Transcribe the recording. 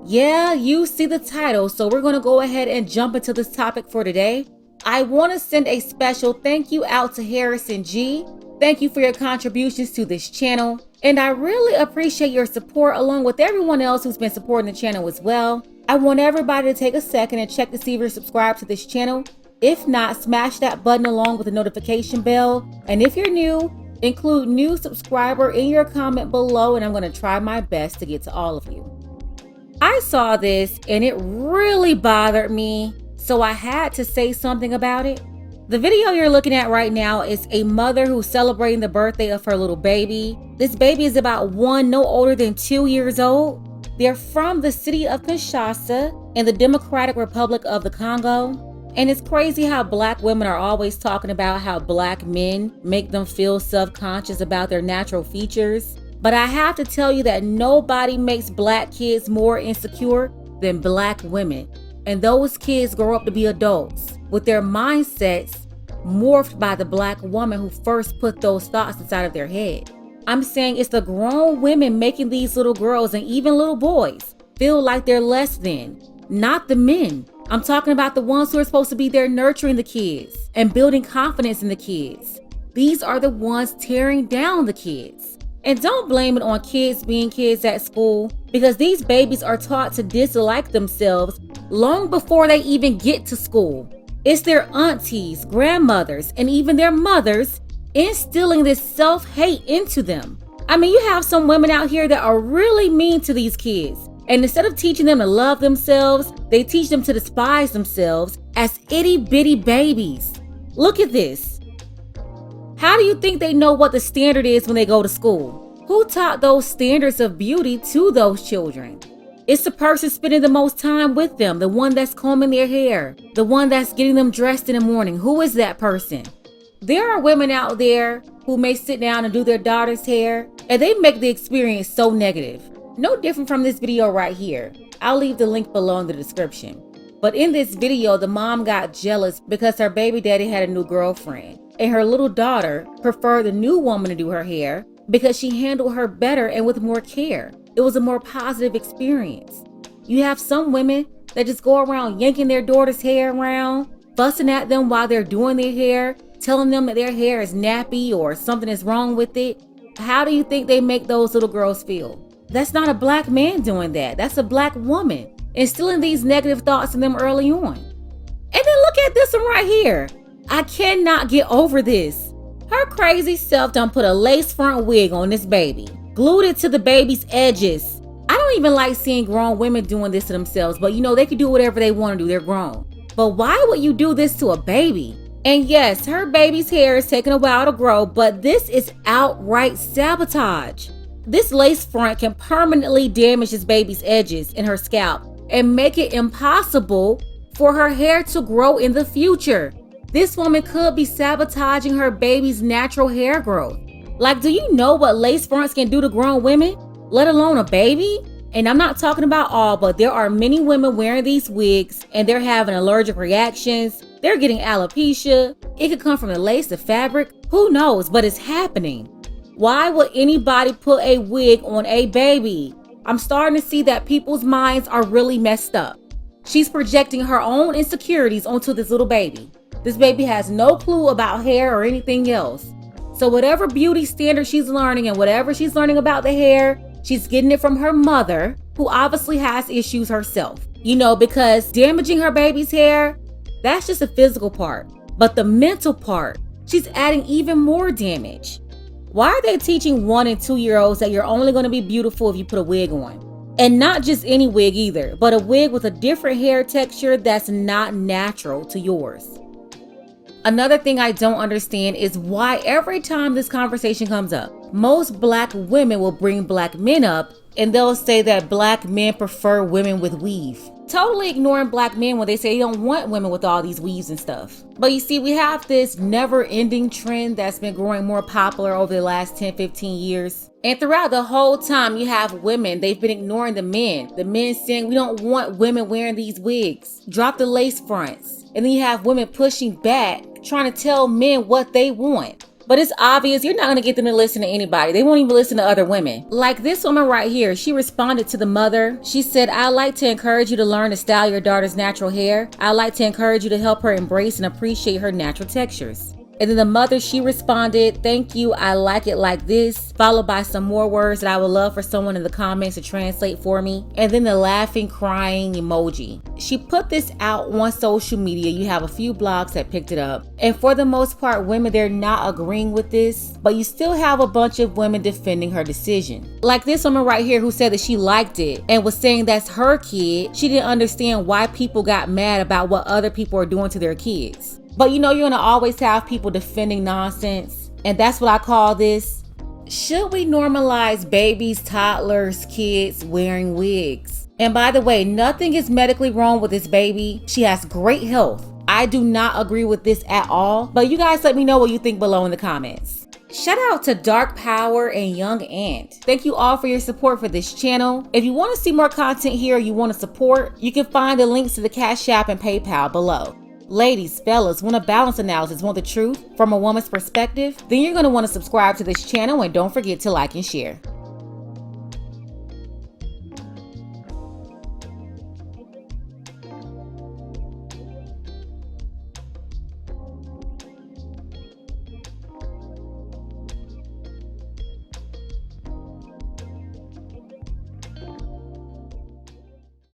Yeah, you see the title, so we're going to go ahead and jump into this topic for today. I want to send a special thank you out to Harrison G. Thank you for your contributions to this channel, and I really appreciate your support along with everyone else who's been supporting the channel as well. I want everybody to take a second and check to see if you're subscribed to this channel. If not, smash that button along with the notification bell, and if you're new, include new subscriber in your comment below, and I'm going to try my best to get to all of you. I saw this and it really bothered me, so I had to say something about it. The video you're looking at right now is a mother who's celebrating the birthday of her little baby. This baby is about no older than 2 years old. They're from the city of Kinshasa in the Democratic Republic of the Congo. And it's crazy how Black women are always talking about how Black men make them feel self-conscious about their natural features. But I have to tell you that nobody makes Black kids more insecure than Black women. And those kids grow up to be adults with their mindsets morphed by the Black woman who first put those thoughts inside of their head. I'm saying it's the grown women making these little girls and even little boys feel like they're less than, not the men. I'm talking about the ones who are supposed to be there nurturing the kids and building confidence in the kids. These are the ones tearing down the kids. And don't blame it on kids being kids at school, because these babies are taught to dislike themselves long before they even get to school. It's their aunties, grandmothers, and even their mothers instilling this self-hate into them. I mean, you have some women out here that are really mean to these kids. And instead of teaching them to love themselves, they teach them to despise themselves as itty-bitty babies. Look at this. How do you think they know what the standard is when they go to school? Who taught those standards of beauty to those children? It's the person spending the most time with them, the one that's combing their hair, the one that's getting them dressed in the morning. Who is that person? There are women out there who may sit down and do their daughter's hair, and they make the experience so negative. No different from this video right here. I'll leave the link below in the description. But in this video, the mom got jealous because her baby daddy had a new girlfriend. And her little daughter preferred the new woman to do her hair because she handled her better and with more care. It was a more positive experience. You have some women that just go around yanking their daughter's hair around, fussing at them while they're doing their hair, telling them that their hair is nappy or something is wrong with it. How do you think they make those little girls feel? That's not a Black man doing that. That's a Black woman instilling these negative thoughts in them early on. And then look at this one right here. I cannot get over this. Her crazy self done put a lace front wig on this baby, glued it to the baby's edges. I don't even like seeing grown women doing this to themselves, but you know, they can do whatever they want to do. They're grown. But why would you do this to a baby? And yes, her baby's hair is taking a while to grow, but this is outright sabotage. This lace front can permanently damage this baby's edges in her scalp and make it impossible for her hair to grow in the future. This woman could be sabotaging her baby's natural hair growth. Like, do you know what lace fronts can do to grown women, let alone a baby? And I'm not talking about all, but there are many women wearing these wigs and they're having allergic reactions. They're getting alopecia. It could come from the lace, the fabric, who knows, but it's happening. Why would anybody put a wig on a baby? I'm starting to see that people's minds are really messed up. She's projecting her own insecurities onto this little baby. This baby has no clue about hair or anything else. So whatever beauty standard she's learning and whatever she's learning about the hair, she's getting it from her mother, who obviously has issues herself. You know, because damaging her baby's hair, that's just a physical part. But the mental part, she's adding even more damage. Why are they teaching 1 and 2 year olds that you're only going to be beautiful if you put a wig on? And not just any wig either, but a wig with a different hair texture that's not natural to yours. Another thing I don't understand is why every time this conversation comes up, most Black women will bring Black men up and they'll say that Black men prefer women with weave. Totally ignoring Black men when they say they don't want women with all these weaves and stuff. But you see, we have this never-ending trend that's been growing more popular over the last 10-15 years. And throughout the whole time, you have women, they've been ignoring the men. The men saying, we don't want women wearing these wigs. Drop the lace fronts. And then you have women pushing back, trying to tell men what they want. But it's obvious you're not going to get them to listen to anybody. They won't even listen to other women. Like this woman right here, she responded to the mother. She said, "I'd like to encourage you to learn to style your daughter's natural hair. I'd like to encourage you to help her embrace and appreciate her natural textures." And then the mother, she responded, "Thank you, I like it like this," followed by some more words that I would love for someone in the comments to translate for me. And then the laughing, crying emoji. She put this out on social media. You have a few blogs that picked it up. And for the most part, women, they're not agreeing with this, but you still have a bunch of women defending her decision. Like this woman right here who said that she liked it and was saying that's her kid. She didn't understand why people got mad about what other people are doing to their kids. But you know, you're gonna always have people defending nonsense. And that's what I call this. Should we normalize babies, toddlers, kids wearing wigs? And by the way, nothing is medically wrong with this baby. She has great health. I do not agree with this at all. But you guys let me know what you think below in the comments. Shout out to Dark Power and Young Ant. Thank you all for your support for this channel. If you want to see more content here or you want to support, you can find the links to the Cash App and PayPal below. Ladies, fellas, want a balanced analysis, want the truth from a woman's perspective? Then you're going to want to subscribe to this channel and don't forget to like and share.